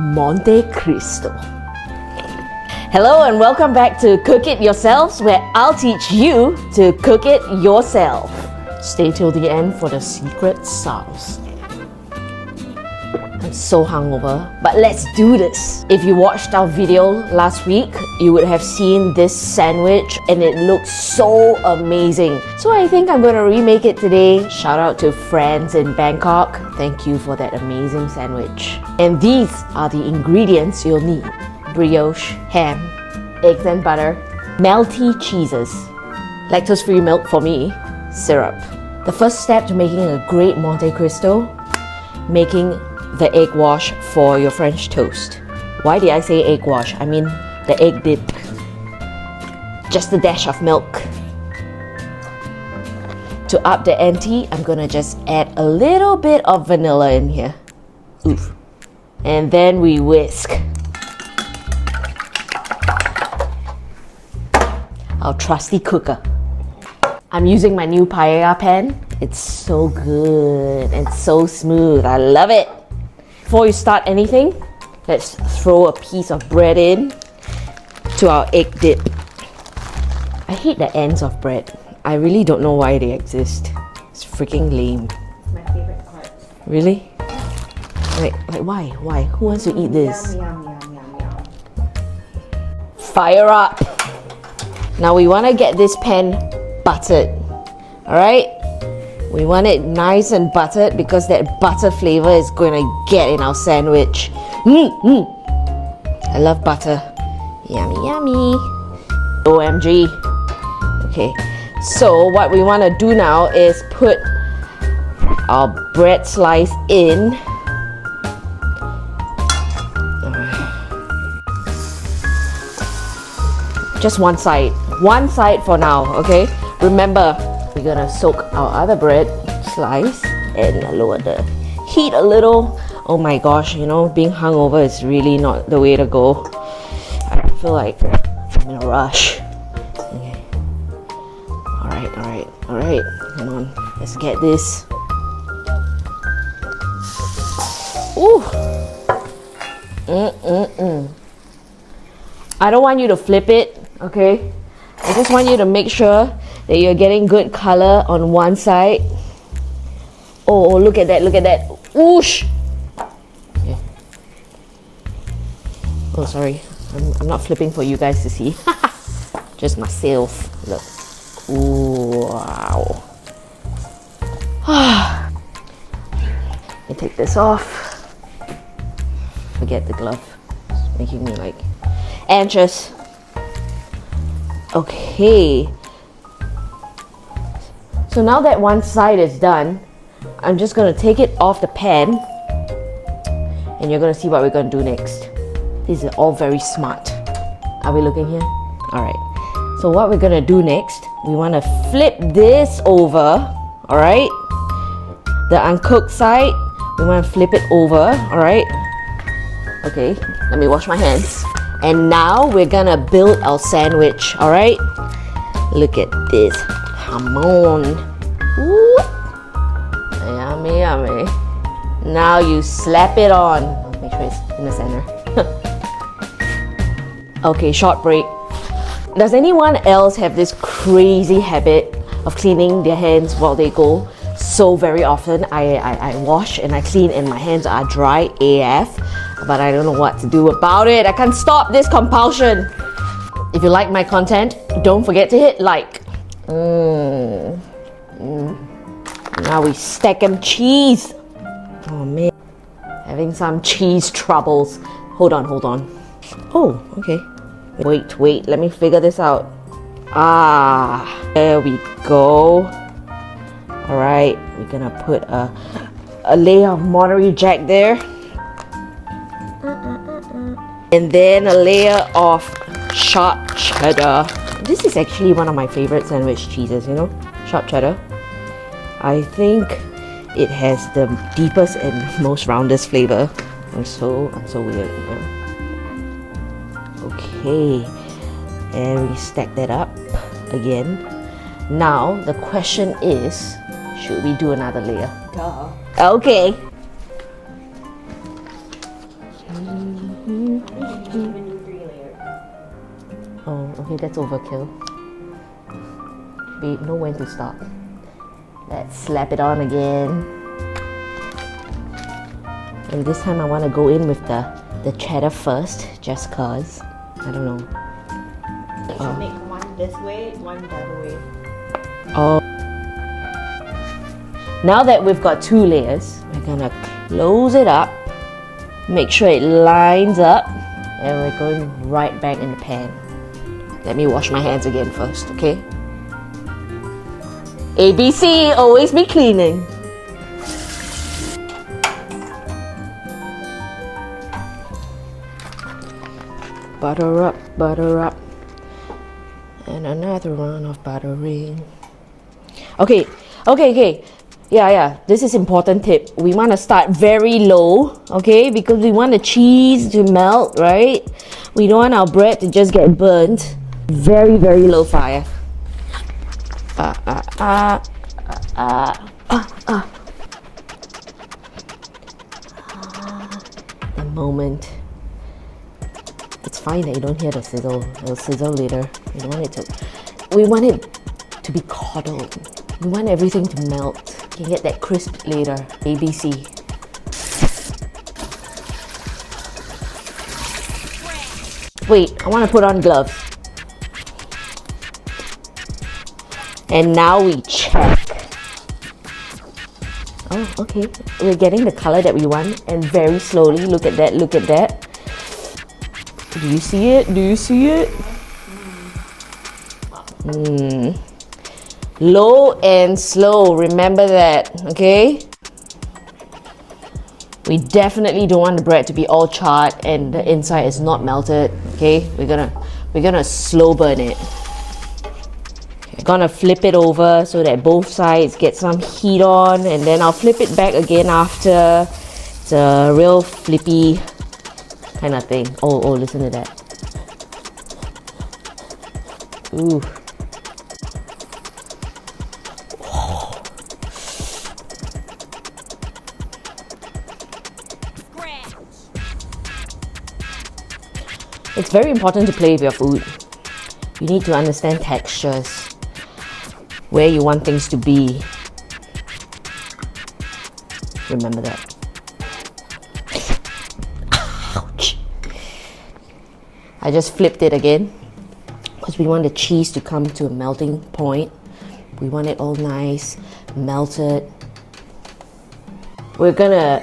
Monte Cristo. Hello and welcome back to Cook It Yourselves, where I'll teach you to cook it yourself. Stay till the end for the secret sauce. I'm so hungover, but let's do this. If you watched our video last week, you would have seen this sandwich and it looks so amazing. So I think I'm gonna remake it today. Shout out to Fran in Bangkok. Thank you for that amazing sandwich. And these are the ingredients you'll need. Brioche, ham, eggs and butter, melty cheeses, lactose-free milk for me, syrup. The first step to making a great Monte Cristo, making the egg wash for your French toast. Why did I say egg wash? I mean the egg dip. Just a dash of milk. To up the ante, I'm gonna just add a little bit of vanilla in here. Oof. And then we whisk. Our trusty cooker. I'm using my new paella pan. It's so good and so smooth. I love it. Before you start anything, let's throw a piece of bread in to our egg dip. I hate the ends of bread. I really don't know why they exist. It's freaking lame. It's my favorite part. Really? Like why? Why? Who wants to eat this? Yum, yum, yum, yum. Fire up! Now we want to get this pan buttered. Alright? We want it nice and buttered because that butter flavor is going to get in our sandwich. I love butter. Yummy, yummy. OMG. Okay, so what we want to do now is put our bread slice in. Just one side for now, okay? Remember, we're gonna soak our other bread slice and lower the heat a little. Oh my gosh, you know, being hungover is really not the way to go. I feel like I'm in a rush. Okay. Alright. Come on, let's get this. Ooh. I don't want you to flip it, okay? I just want you to make sure that you're getting good color on one side. Oh, look at that, Whoosh! Okay. Oh, sorry. I'm not flipping for you guys to see. Just myself. Look. Ooh, wow. Let me take this off. Forget the glove. It's making me like anxious. Okay. So now that one side is done, I'm just gonna take it off the pan and you're gonna see what we're gonna do next. This is all very smart. Are we looking here? Alright. So what we're gonna do next, we wanna flip this over, alright? The uncooked side, we wanna flip it over, alright? Okay, let me wash my hands. And now we're gonna build our sandwich, alright? Look at this. Come on. Ooh. Yummy, yummy. Now you slap it on. Make sure it's in the center. Okay, short break. Does anyone else have this crazy habit of cleaning their hands while they go? So very often I wash and I clean and my hands are dry AF, but I don't know what to do about it. I can't stop this compulsion. If you like my content, don't forget to hit like. Now we stack them cheese. Oh man, having some cheese troubles. Hold on. Oh, okay. Wait, let me figure this out. There we go. Alright, we're gonna put a layer of Monterey Jack there. And then a layer of sharp cheddar. This is actually one of my favorite sandwich cheeses, you know? Sharp cheddar. I think it has the deepest and most roundest flavor. I'm so weird. Yeah. Okay, and we stack that up again. Now the question is, should we do another layer? Duh. Okay. Okay, that's overkill. Babe, know when to stop. Let's slap it on again. And this time I want to go in with the cheddar first, just cause. I don't know. You should make one this way, one the other way. Oh. Now that we've got 2 layers, we're gonna close it up, make sure it lines up, and we're going right back in the pan. Let me wash my hands again first, okay? ABC, always be cleaning. Butter up, butter up. And another round of buttering. Okay. Yeah, this is important tip. We want to start very low, okay? Because we want the cheese to melt, right? We don't want our bread to just get burnt. Very, very low fire. The moment. It's fine that you don't hear the sizzle. It'll sizzle later. We don't want it to. We want it to be coddled. We want everything to melt. You can get that crisp later. ABC. Wait, I want to put on gloves. And now we check. Oh, okay. We're getting the color that we want, and very slowly. Look at that. Look at that. Do you see it? Do you see it? Low and slow. Remember that, okay? We definitely don't want the bread to be all charred and the inside is not melted. Okay, we're gonna slow burn it. Okay, gonna flip it over so that both sides get some heat on, and then I'll flip it back again after. It's a real flippy kind of thing. Oh, listen to that. Ooh. It's very important to play with your food. You need to understand textures, where you want things to be. Remember that. Ouch. I just flipped it again because we want the cheese to come to a melting point. We want it all nice, melted. We're gonna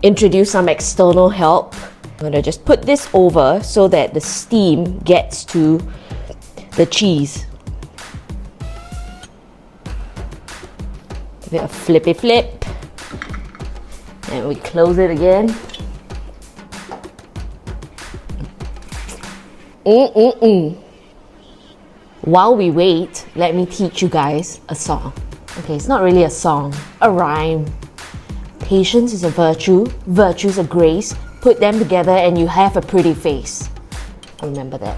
introduce some external help. I'm gonna just put this over so that the steam gets to the cheese. Give it a flippy flip. And we close it again. While we wait, let me teach you guys a song. Okay, it's not really a song, a rhyme. Patience is a virtue, virtue is a grace. Put them together and you have a pretty face. Remember that.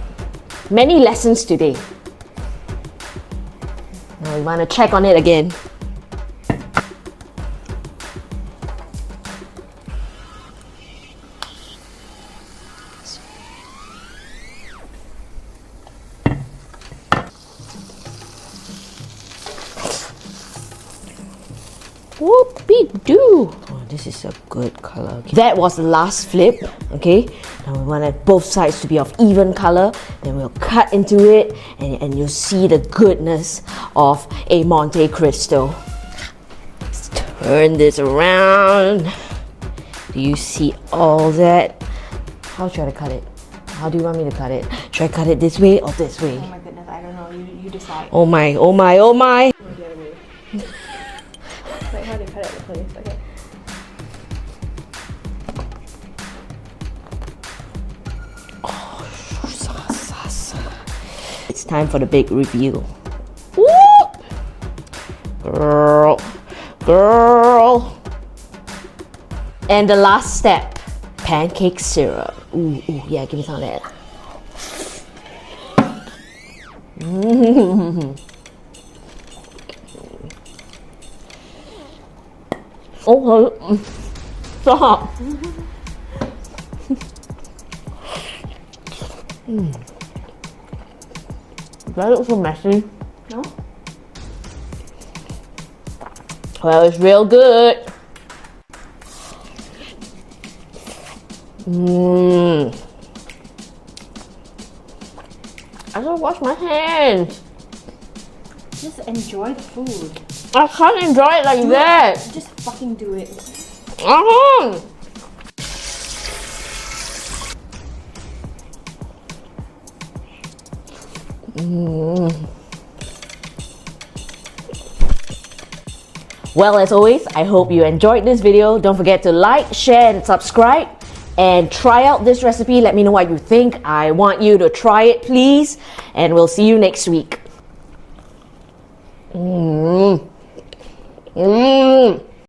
Many lessons today. Now we want to check on it again. Whoop-de-doo! Oh, this is a good color. Okay. That was the last flip, okay? Now we want both sides to be of even color. Then we'll cut into it and you'll see the goodness of a Monte Cristo. Let's turn this around. Do you see all that? How should I cut it? How do you want me to cut it? Should I cut it this way or this way? Oh my goodness, I don't know. You decide. Oh my, oh my, oh my! The other way. Like how they cut it at the place. Okay. It's time for the big reveal. Whoop! Girl. And the last step, pancake syrup. Ooh, yeah, give me some of that. Oh, stop. That looks so messy. No? Well, it's real good. I gotta wash my hands. Just enjoy the food. I can't enjoy it like that. Just fucking do it. Well, as always, I hope you enjoyed this video. Don't forget to like, share, and subscribe. And try out this recipe. Let me know what you think. I want you to try it, please. And we'll see you next week.